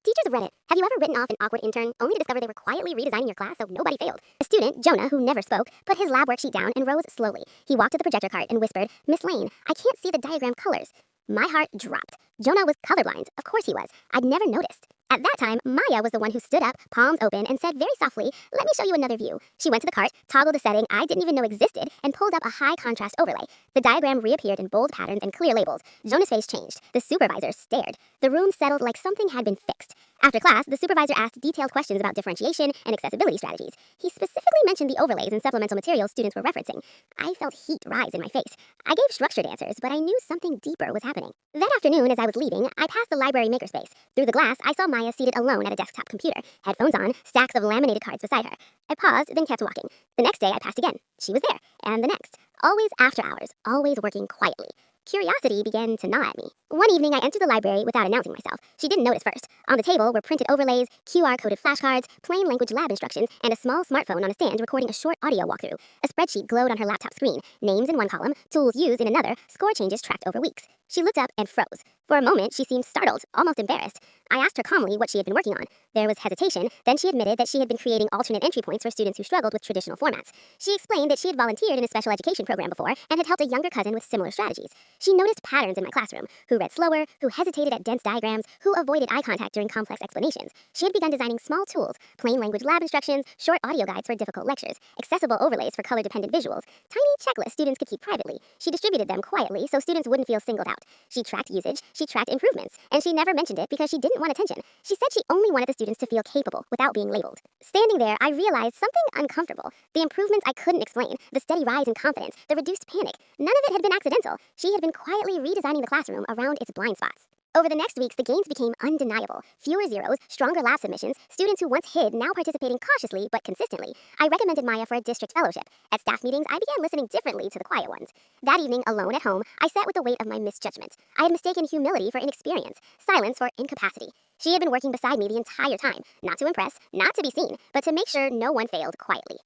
Teachers of Reddit, have you ever written off an awkward intern only to discover they were quietly redesigning your class so nobody failed? A student, Jonah, who never spoke, put his lab worksheet down and rose slowly. He walked to the projector cart and whispered, "Miss Lane, I can't see the diagram colors." My heart dropped. Jonah was colorblind. Of course he was. I'd never noticed. At that time, Maya was the one who stood up, palms open, and said very softly, "Let me show you another view." She went to the cart, toggled a setting I didn't even know existed, and pulled up a high contrast overlay. The diagram reappeared in bold patterns and clear labels. Jonah's face changed. The supervisor stared. The room settled like something had been fixed. After class, the supervisor asked detailed questions about differentiation and accessibility strategies. He specifically mentioned the overlays and supplemental materials students were referencing. I felt heat rise in my face. I gave structured answers, but I knew something deeper was happening. That afternoon, as I was leaving, I passed the library makerspace. Through the glass, I saw Maya seated alone at a desktop computer, headphones on, stacks of laminated cards beside her. I paused, then kept walking. The next day, I passed again. She was there. And the next. Always after hours, always working quietly. Curiosity began to gnaw at me. One evening, I entered the library without announcing myself. She didn't notice first. On the table were printed overlays, QR-coded flashcards, plain language lab instructions, and a small smartphone on a stand recording a short audio walkthrough. A spreadsheet glowed on her laptop screen. Names in one column, tools used in another, score changes tracked over weeks. She looked up and froze. For a moment, she seemed startled, almost embarrassed. I asked her calmly what she had been working on. There was hesitation, then she admitted that she had been creating alternate entry points for students who struggled with traditional formats. She explained that she had volunteered in a special education program before and had helped a younger cousin with similar strategies. She noticed patterns in my classroom: who read slower, who hesitated at dense diagrams, who avoided eye contact during complex explanations. She had begun designing small tools: plain language lab instructions, short audio guides for difficult lectures, accessible overlays for color-dependent visuals, tiny checklists students could keep privately. She distributed them quietly so students wouldn't feel singled out. She tracked usage, she tracked improvements, and she never mentioned it because she didn't want attention. She said she only wanted the students to feel capable without being labeled. Standing there, I realized something uncomfortable. The improvements I couldn't explain, the steady rise in confidence, the reduced panic, none of it had been accidental. She had been quietly redesigning the classroom around its blind spots. Over the next weeks, the gains became undeniable. Fewer zeros, stronger lab submissions, students who once hid now participating cautiously but consistently. I recommended Maya for a district fellowship. At staff meetings, I began listening differently to the quiet ones. That evening, alone at home, I sat with the weight of my misjudgment. I had mistaken humility for inexperience, silence for incapacity. She had been working beside me the entire time, not to impress, not to be seen, but to make sure no one failed quietly.